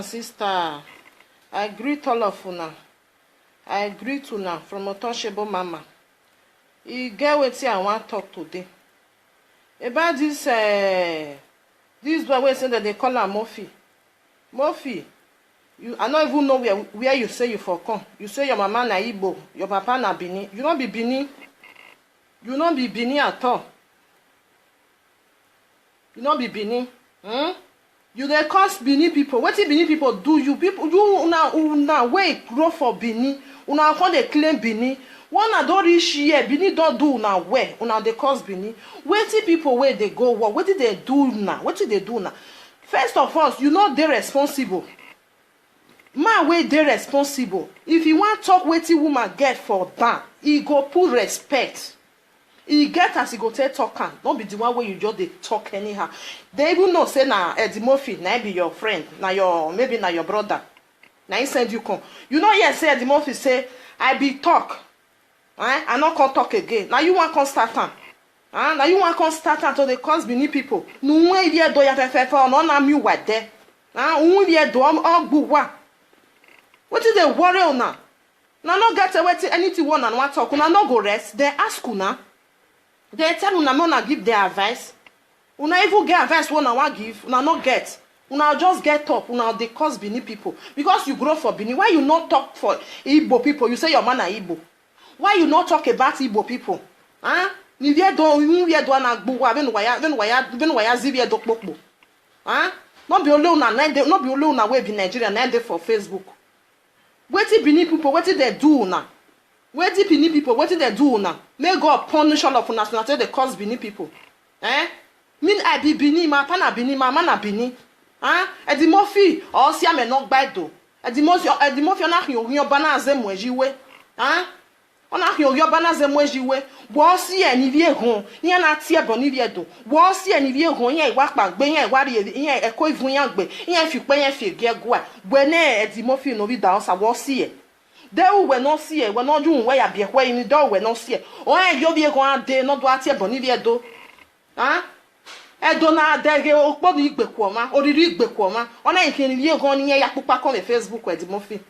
Sister, I greet all of una. I greet una from Untouchable Mama. You get wetin I want talk today about this boy wey say that they call am Murphy. Murphy, I don't even know where you say you for come. You say your mama na Igbo, your papa na Benin. You not be Benin. You not be Benin at all. You not be Benin. You dey cause Benin people. Wetin Benin people do? You people, you una wey grow for Benin. Una come dey claim Benin. One na don reach here. Benin don do una well. Una dey cause Benin. Wetin people wey dey go war? Wetin dey do now? Wetin dey do now? First of all, you no dey responsible. Man wey dey responsible. If you wan talk wetin woman get for that, he go put respect. He get as he go take talk am. Don't be the one where you just dey talk anyhow. They even know say na Eddie Murphy na be your friend, na your maybe na your brother. Na he send you come. You know yes say Eddie Murphy say I be talk. I not come talk again. Now you want come start am. Now you want come start am to the cause Benin people. No way here do ya fefe no na mi wa there. Here do ogbuwa. What is the worry una? Now no get wetin anything one and one talk. Una no go rest. They ask una. They tell una una give their advice. Una even get advice one and one give. Una not get. Una just get up. Una they cause Benin people. Because you grow for Benin. Why you not talk for Igbo people? You say your man are Igbo. Why you not talk about Igbo people? Ni vie do na gbuwa ben waya zivie do kpokpo. Not be only una we be Nigeria na dey for Facebook. Wetin Benin people, wetin they do una? Wetin Benin people, wetin they do una? May God punish all of una so that they cause Benin people. Mean I be Benin, my pa na Benin, my man na Benin. Eddie Murphy, or si ame no gba do. Eddie Murphy na hyo bana ze mwejiwe. Ona hyo bana ze mwejiwe. Wo si e ni vie hon, yen na tie bo ni vie do. Wo si e ni vie hon, yen iwa pagbe, yen iwa ri yen eko ivun yen gbe. Yen fi pe yen fi ge gwa. Bwene Eddie Murphy no bi da o sa wo si e. De ou we no si e, we no ju we ya bie hwe ni do we no si e. O en yo vie hon ade no do atie bo ni vie do. Edo na adege okpodo igbeku oma, oriri igbeku oma. Ona nke ni vie hon ni yen ya pupa kon Facebook Eddie Murphy.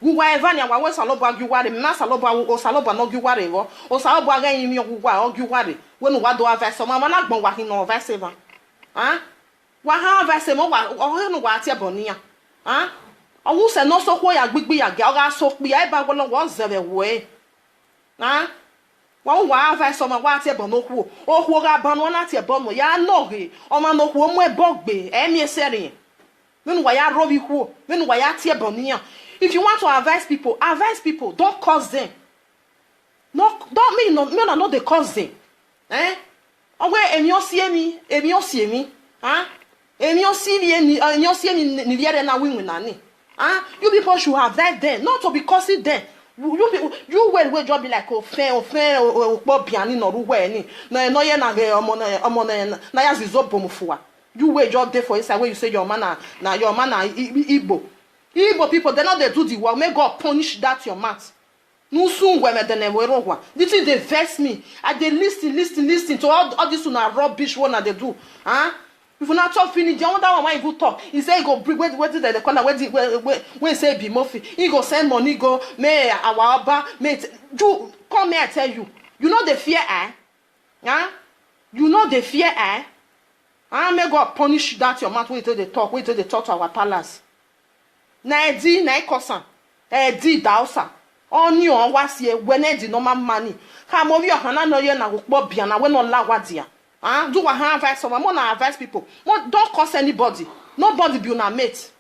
Guwa evania wa we salobo agiware na salobo o salobo no giware wo o salobo aga yin mi ogugwa o giware we no wa do avese mama na gbon wa hin no avese ba wa ha avese mo wa o no wa tie bonia o wu se no so kwo ya gbigbi ya ga o ga so pi ai ba gbo wo zere we wa avese mo wa tie bono kwo o kwo ga banu na tie bono ya no ge o ma no kwo mo e bogbe e mi esere we no wa ya robi kwo we no wa ya tie bonia. If you want to advise people, don't cause them. No, don't mean no, not the cause them. Owe emio sie mi. Emio ni viere na win na ni. You people should advise them, not to be causing them. You will just be like ofen okpo biani no ruwe ni. No ye na omo na ya zizobo mufua. You will just there for inside where you say your man na Igbo. Igbo people, they not they do the work. May God punish that your mouth. No soon when this is they vex me. I they listen to all this una rubbish one that they do. If you not talk finish, the other one why you talk. He say he go bring where did the corner where say be Murphy. He go send money go may our abba may you come here I tell you. You know the fear You know the fear may God punish that your mouth. Wait till they talk to our palace. Na edi na ikosan edi dausa oni on wasie when edi normal money ha mo bi ohana no ye na gbo bia na we no lawadia do wa ha advice some more na advice people don't cause anybody, nobody be una mate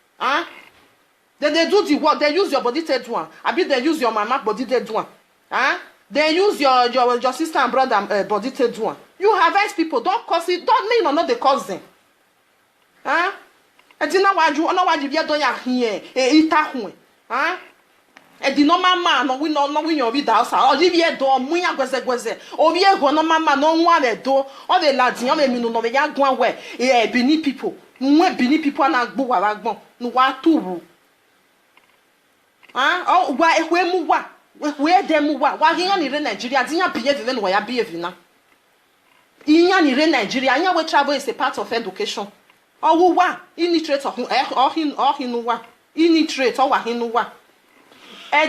they do the work, they use your body to do abi they use your mama body to do they use your sister and brother body to do you advise people, don't cause it, don't mean or not the cause them Edina waju ona waji bia don ya hie ita hu edi no mama no we no bi da sa o ji bia do mu ya gweze o bi ego no mama no nwa le do o de ladin o me minu no me ya gwan we Benin people nwe Benin people na gbo wa gbon no wa tuwu o wa ehwe mu wa we dem wa hinya ni re Nigeria dinya behave no wa ya behave na hinya ni re Nigeria anya we travel is a part of education. Owa illiterate or hinuwa illiterate or hinuwa.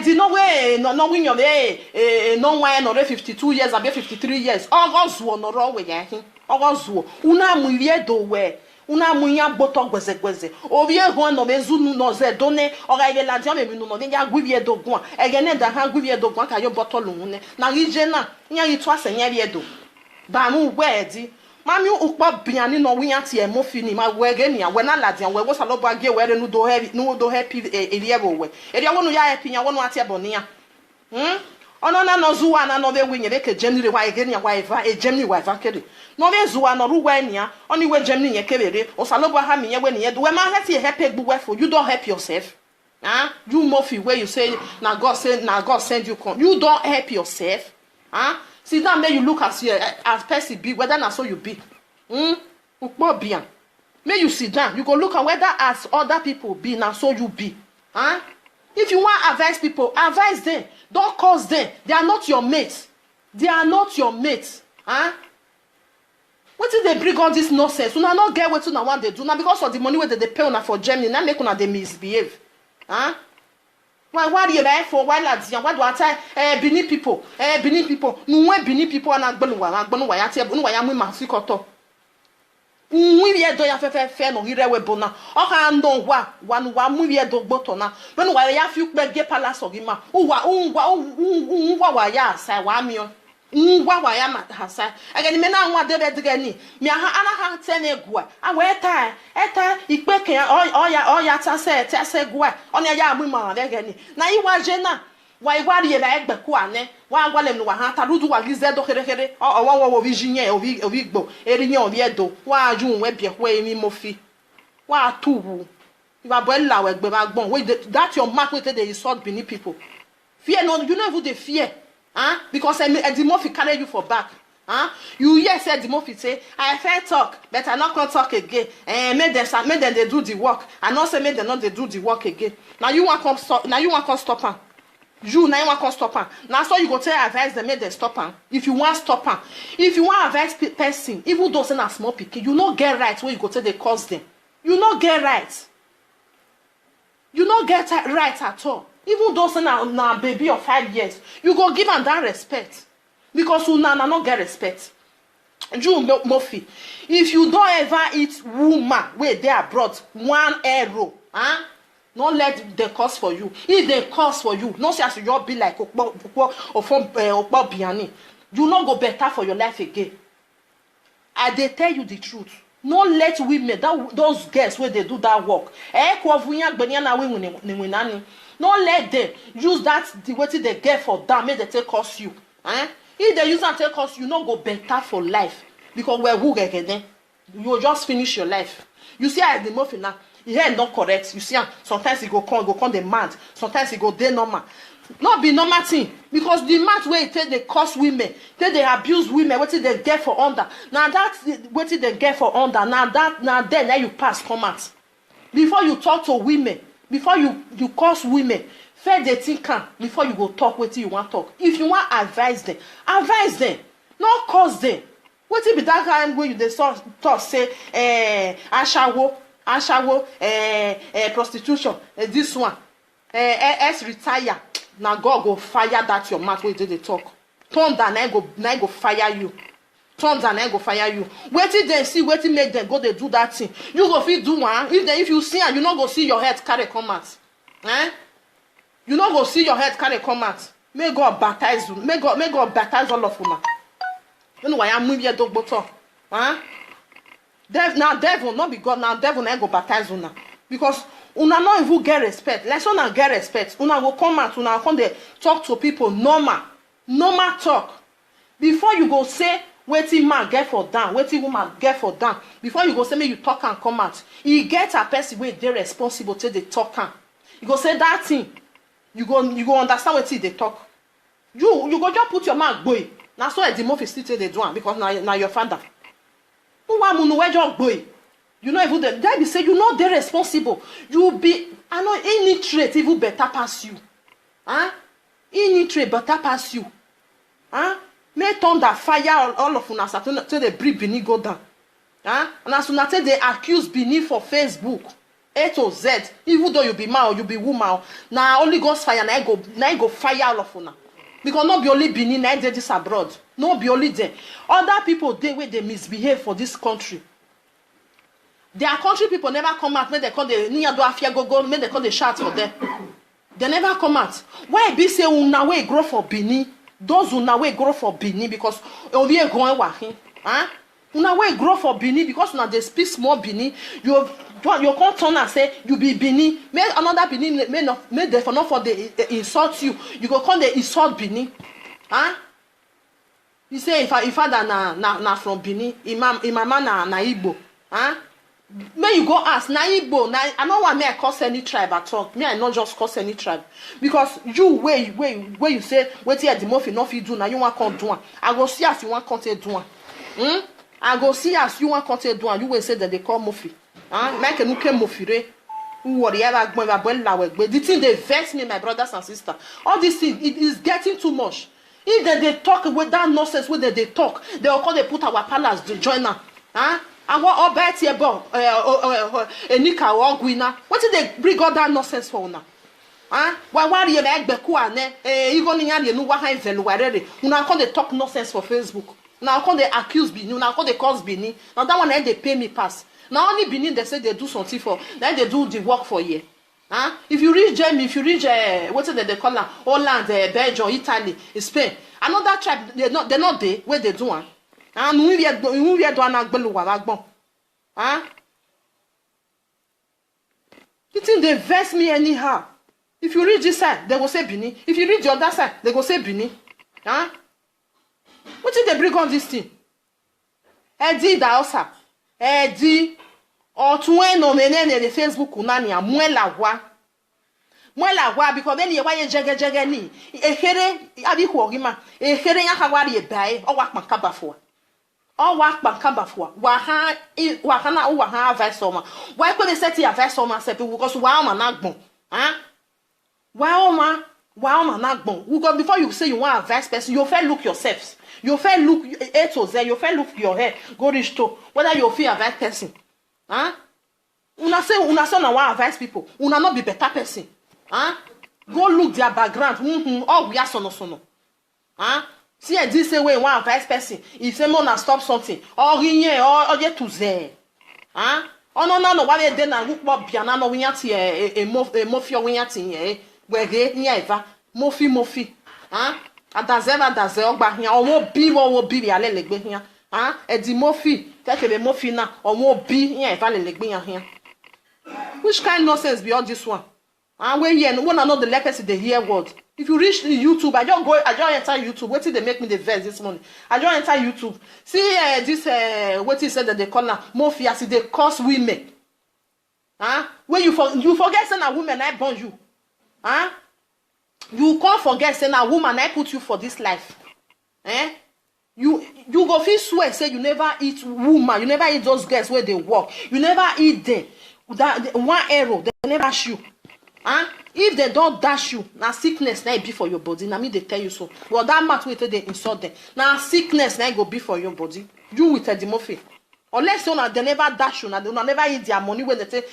Di no way no win your no why no 52 years abi 53 years. Ogozuo no ro we yahin. Ogozuo una muye do we. Una munya boto gweze. Ovie ho no bezunu no ze done oga ile la diam emi no nya gwivie do gwan. Egene da ha gwivie do gwan ka yo boto lohune. Na rije na nya yitu asenya vie do. Ba mu wedi. Mami ukpa biani no winya ti e mo fini ma wege ni we na ladian we wo salobo age we re no do happy eliebo we eri awonu ya happy nya wonu ati ebonia ono na no zuwa na no be winye be ke Germany wa ege ni wa eva Germany wa eva kede no be zuwa no ruwa nia oni we Germany nye kebere o salobo ha mi nye we ni we ma hati happy gbu we for you don't help yourself you mofi where you say na God send you come you don't help yourself sit down, may you look as person be, whether na so you be. May you sit down. You go look at whether as other people be, na so you be. If you want to advise people, advise them. Don't cause them. They are not your mates. They are not your mates. What if they bring all this nonsense? You not get what you want they do now because of the money where they pay on for Germany. Now make they misbehave. Why you like for why lads? Why do I tell Benin people? Benin people. No way Benin people are not going to why I tell you why I'm with my sikoto. We are doing a fair no here we bona. Oh, I know one movie do botona. When why you few get palace or him. Ya say wamio. Wa ya hasa. Again, me na wa de bedgani. Me ha ana ha tene gua. Aweta ikpeke ya tase gua. Onya ya amu ma begani. Na iwa jena. Wa igwari ye ba egbe ku ane. Wa gwalem no wa ha tarudu wa gize do kere. O viginye ovigbo. Erinye oviedo. Wa aju we bie ho emi mofi. Wa tuwu. Iwa boela we egbe ma gbon. That your mark with the insult Benin people. Fear no, you know even the fear. Because Edimofi carry you for back. You hear say Edimofi say, I fair talk, but I not gonna talk again. Make them they do the work. And not say make them not they do the work again. Now you want come stop. Now you want come stop her. You now you want come stop her. Now so you go tell advise them make them stop her. If you want stop her, if you want advise person, even though say na small pikin, you not get right where you go tell they cause them. You not get right. You not get right at all. Even though say na baby of 5 years, you go give them that respect. Because you not get respect. You Mofi, if you don't ever eat woman where they abroad, 1 euro, don't let the cost for you. If they cost for you, not say as you be like or from Biani, you not go better for your life again. They tell you the truth. Not let women, those girls where they do that work. Don't let them use that the way they get for them, make they take cost you. If they use and take cost you, not go better for life. Because we're who again, you will just finish your life. You see how the muffin now, his head not correct. You see, sometimes he go come the mad, sometimes he go day normal. Not be normal thing. Because the mad way they cost women, they abuse women, what they get for under. Now that's what they get for under. Now then you pass come out. Before you talk to women, before you curse women, fair they think before you go talk what you want talk. If you want advise them, not cause them. What if be that kind where you they talk say ashawo, prostitution, this one, retire. Now God go fire that your mouth where they talk. Turn down and go fire you. Turn down and go fire you. Wait till they see, wait till make them go they do that thing. You go fit do one. If you see and you not go see your head carry come out. You not go see your head carry come out. May God baptize you. May God baptize all of you. You know why I'm moving your dog bottle. Now devil not be God. Now devil ain't go baptize you now. Because una not even get respect. Let's not get respect. Una go come out. Una come there talk to people normal talk. Before you go say wetin man get for down, wetin woman get for down. Before you go say make you talk and come out. You get a person wey dey responsible till they talk am. You go say that thing. You go understand wetin they talk. You go just put your mouth boy. Na so the mouth still say they do am because na your father. Who want munu wey just boy? You know even that be say you know they responsible. You be I know any trait even better pass you. Any trait better pass you. May thunder fire all of una till they breathe beneath go down. Huh? And as soon as they accuse Benin for Facebook, A to Z, even though you be man or you be woman, now only God's fire, now I go fire all of you. Because not be only Benin, now they this abroad. No be only them. Other people, they misbehave for this country. Their country people never come out, make they call the Niado Afia go, make they call the shout for them. They never come out. Why be say una way grow for Benin? Those una way grow for Benin because we are going working. Huh? Una way grow for Benin because now they speak small Benin. You can't turn and say you be Benin. Make another Benin may they for not for the insult you. You go call the insult Benin. Huh? You say if I na from Benin, imama na Igbo. Huh? May you go ask na Igbo. Na I don't want me I curse any tribe at all. Me I not just curse any tribe because you where you say wait here the most enough you do now you want come do. I go see as you want come do. I go see as you want content do and you will say that they call Mofi. Make a nuke Mofire. The thing they vex me, my brothers and sisters. All these things, it is getting too much. If they talk with that nonsense, when they talk, they will call they put our palace to join now. And what all bet here about Nika or Guina? What did they bring all that nonsense for now? Why you like Bekuane? Even in you know what I value already. Una call they talk nonsense for Facebook. Now come they accuse Benin, now come they cause Benin. Now that one they pay me pass. Now only Benin they say they do something for, then they do the work for you. If you reach Germany, if you reach what they call them, Holland, Belgium, Italy, Spain, another tribe they're not there where they do one. And we are doing The thing they vex me anyhow. If you reach this side, they will say Benin. If you reach the other side, they will say Benin. What did they bring on this thing? Eddie Daosa. Eddie. Or to no menene the Facebook unania. Mwela wa because then you why jagga ni. Ehere abi huogima. Ehere yakawari ebae. Or work makabafua. Or work makabafua. Waha advice. Why could they set your advice on myself? Because wow man nagbon. Wow man nagbon. Before you say you want a advice person, you fair look yourselves. You fair look A to Z, you fair look your hair, go reach to whether you feel a bad person. Una say na want advise people. Una not be better person. Go look their background. Oh, we are sono. See this say way one advise person. If someone na stop something, or rinye or get to Z. Oh no, why they na look more piano no winyati a mofio winyati wege nyeva mofi. Adaze ogba hia owo bi ale legbe hia edi mofi take mofi na owo bi hia eva le legbe hia. Which kind nonsense be all this one? When here one another the leprosy they hear word. If you reach YouTube, I just enter YouTube. What did they make me the verse this morning? I just enter YouTube. See this what he said that they call now mofi as they curse women. When you forget saying a woman I born you. You can't forget saying a woman I put you for this life. You go feel swear say you never eat woman, you never eat those girls where they walk, you never eat them. That one arrow, they never shoot. If they don't dash you, now sickness now be for your body. Now me they tell you so. Well, that matter with they insult them. Now sickness now go be for your body. You with a demorphin. Unless you they never dash you, now they never eat their money when they say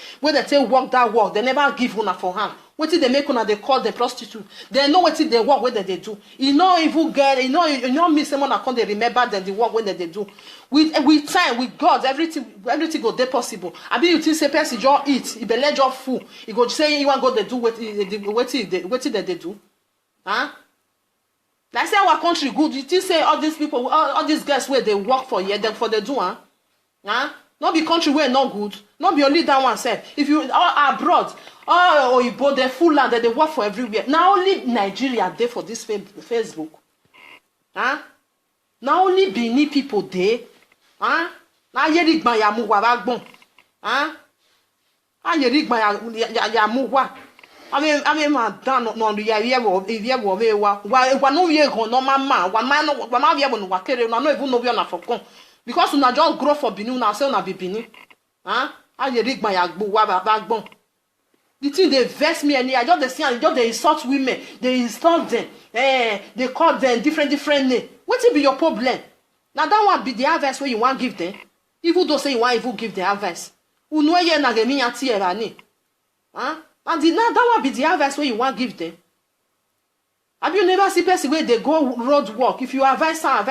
work that work, they never give una for hand. What did they make una they call the prostitute? They know what they work when they do. You know even get you know me someone can't they remember them the work when they do. With time, with God, everything go there possible. I mean you think say person just eat, if they let you fool, you go say you want go they do what they do. Like say our country good, you think say all these people, all these guys where they work for here, them for they do, Not be country where not good. Not be only that one said. If you are abroad, or you bought the full land that they work for everywhere. Now only Nigeria there for this Facebook. Now only Benin people there. Now yerig ma yamu wabagbon. Yerig ma yamu wa. I mean, my done no the idea of if you were one no year no mama, one man no work, no even know we are not for con. Because una just grow for Benin, una say una be Benin. You rig my backbone. The thing they vex me and I just they insult women, they insult them, they call them different names. What will be your problem? Now that one be the advice where you want give them. Even though say you want even give the advice. Uno ye na gemi yanti erani. Huh? And that one be the advice where you want give them. Have you never seen person where they go road work? If you advise some,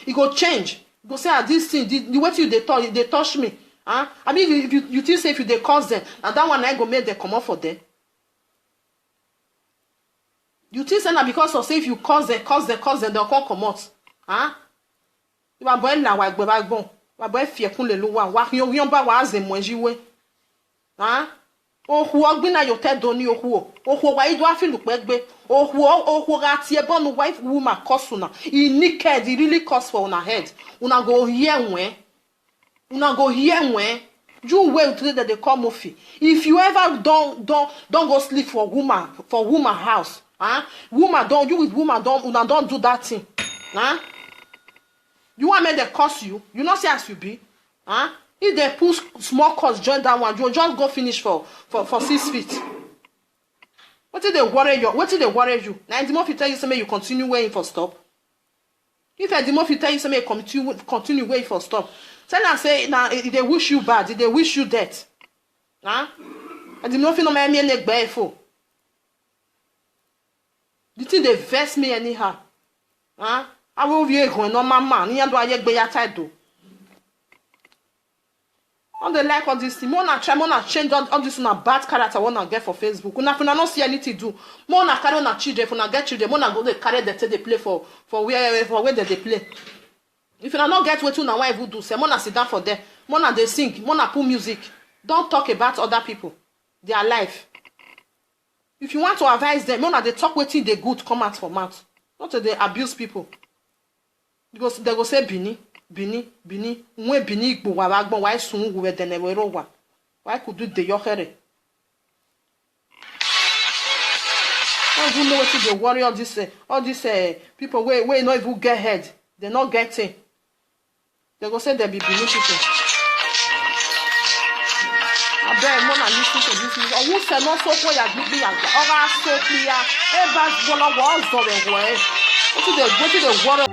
it go change. You go say, this thing, the way you they touch me. Huh? I mean, if you think say if you they cause them, and that one I go make them come up for them. You think say that because of say if you cause them, they'll come out. Huh? You are boy na wa gbe bon. Wa boy fie kun le lo wa yon ba wa ze monjiwe. Huh? Ohu ogbina yo te doni ohu wa ido afilu pegbe ohu ga tie bonu wife woman cause una e naked e really cause for una head una go hear when you wait till they come off. If you ever don't go sleep for woman house, woman don't you with woman don't do that thing, you want me they curse you not say as you be, if they put small cost join that one, you just go finish for 6 feet. What did they worry you? Now the more if tell you something you continue waiting for stop. If the more if tell you something you continue waiting for stop. Tell them say now they wish you bad, they wish you death. And the more if no me neck for. The thing they vex me anyhow. I will be going no man, you do I be ya title. On the like all this thing, Mona change all this on a bad character wanna get for Facebook. Una not see anything do. Mona carry on children, if get children, Mona go they carry they play for where they play. If you not get what you now why do, say Mona sit down for them. Mona they sing, Mona put music. Don't talk about other people, their life. If you want to advise them, Mona they talk wetin they good come out for mouth. Not to they abuse people. Because they go say Bini, mwe Bini igbo wa bagbon wa sun we dene we ro wa. Why could do the yohere? Don't you know what they worry all these people where not even get head. They not getting. They go say they be Bini people. I bet more than listen to this news. Oh, who say not so for ya gbigbi ya. Ora so clear. E ba gola wa zo be we. What do they worry?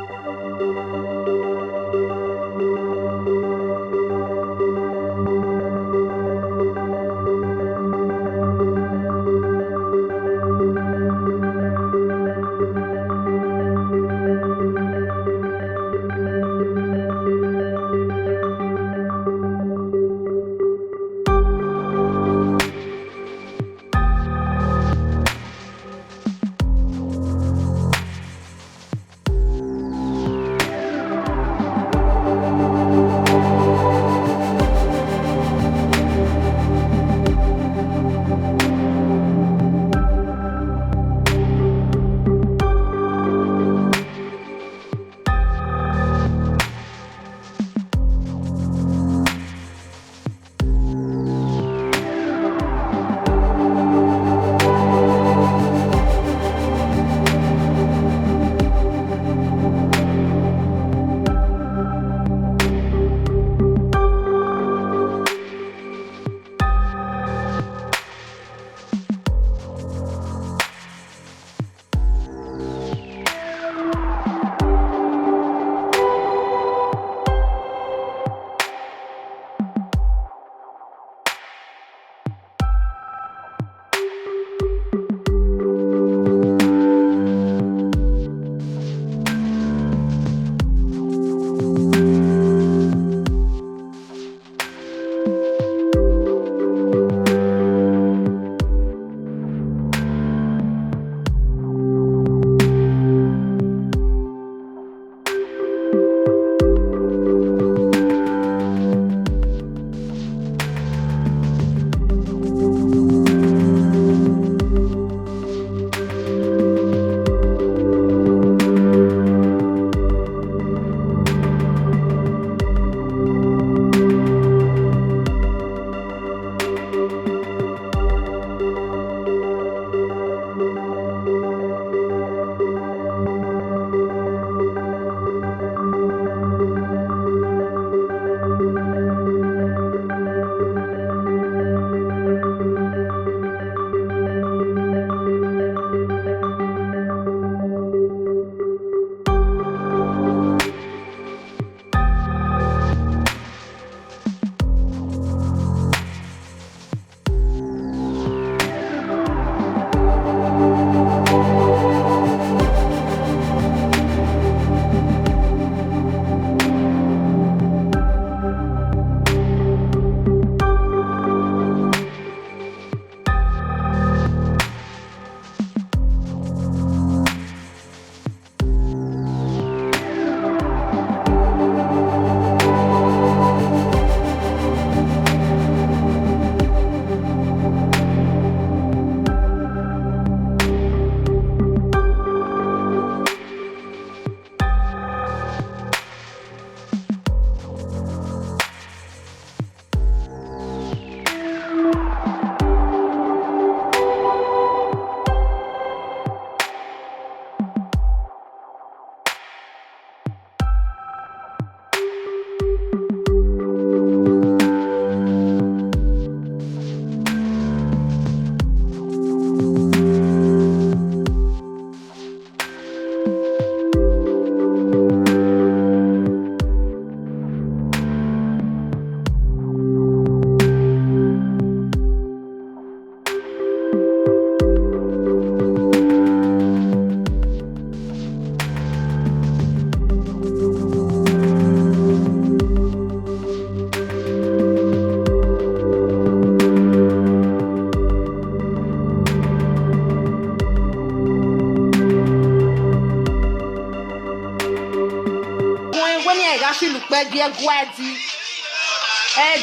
gie guadi.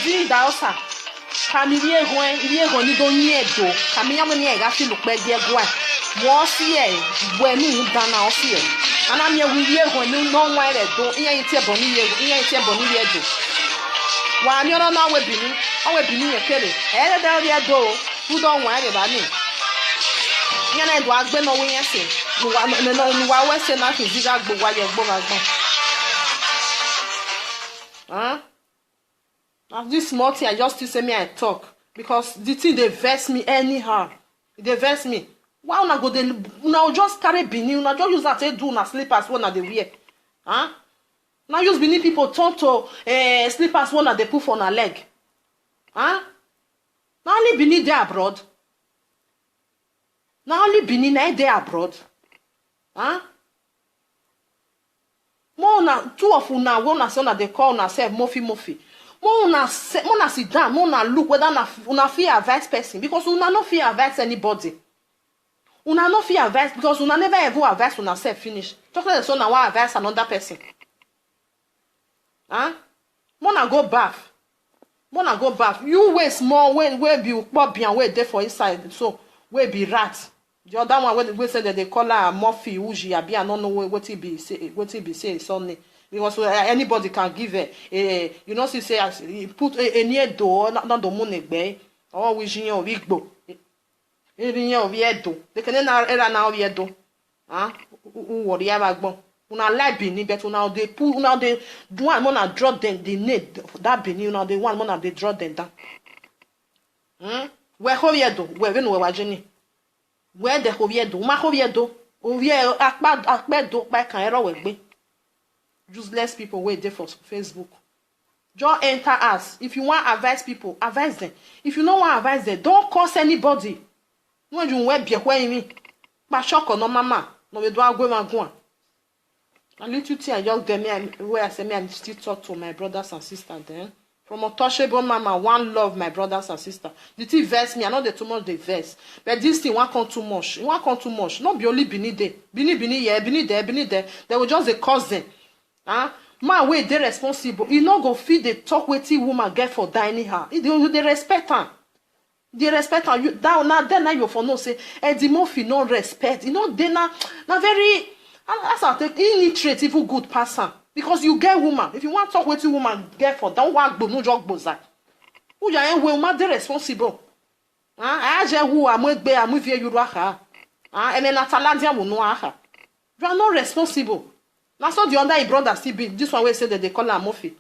Di da osa. Kami vie gon ni do nyedo. Kami yamo ni ga fi lupe gie gua. Mo si e we ni dana o si e. Ana mi vie gon ni no nwa re do. Iyan ti e boni ye, iyan ti e boni ye do. Wa mi ona na we bini ye kele. E da vie do. Who don't want it, Bani? Yana do agbe no we yesi. No wa we say na fi ziga gbo wa ye gbo agbo. Huh? Now this small thing I just to say me I talk because the thing they vex me anyhow. They vex me. Why una go dey una just carry bini, una just use that to do na slippers one na dey wear. Huh? Now use bini people turn to slippers one na dey put for na leg. Huh? Now only Benin dey abroad. Now only Benin na dey abroad. Huh? More na two of una one say na dey call una self mofi. More una sit down, more una look whether una fear advice person because una no fear advice anybody. Una no fear advice because una never ever advice una self finish. Just like so na one advice another person. Huh? More na go bath. Wanna go back. You wait small when be Bobby and wait there for inside. So we be rat. The other one we say that they call her Murphy Uji Abi. I don't know what it be say Sunday. Because anybody can give it. You know, she say put a near door, not the money bay. Or we jin or wigbo. They can now viedo. Ah, what you have una like Benin, but una they put una they do one more draw them the need that Benin una they one more they draw them down. Where hoviedo, where we know wajeni. Where the hoviedo, ma hoviedo, ovie akpado by canero wegbe. Useless people wait there for Facebook. Just enter us. If you want advise people, advise them. If you don't want advise them, don't curse anybody. When you wear be where me, but shock or no mama, no we do go. A little thing I just get me where I say me I still talk to my brothers and sisters then. From untouchable mama, one love my brothers and sisters. The thing verse me, I know they too much they verse. But this thing won't come too much. It won't come too much. Not be only Bini there. Bini here, Bini there. They will just a cousin. Huh? My way they responsible. You not go feed the talk waiting woman get for dining her. They respect her. They respect her. You down now then now you for no say Eddie Murphy no respect. You know they na very that's how take illiterate even good person. Because you get woman. If you want to talk with you woman, get for don't want to no jog boza. Who you are woman they responsible. I just who am with be am with you ha. And then Atalandia will know her. You are not responsible. Now so the other brother still be this one way say that they call her Murphy.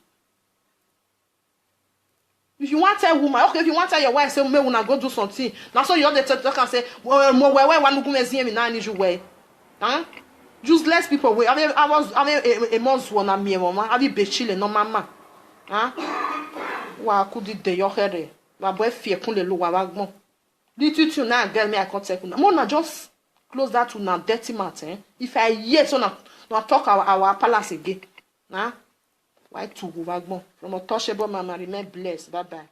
If you want to tell woman, okay, if you want to tell your wife, say me wanna go do something. Now so you other talk and say, well, where one look me see me now need you way. Huh? Useless people way. I was a month one and me mama. I be chilling no mama. Huh? Wa could de your head. My boy fear kun le lo wa gbon. Little to now girl me I can't take una. Mona just close that to now dirty matter. If I hear so now talk our palace again. Huh? Why to go back from untouchable mama remain blessed. Bye bye.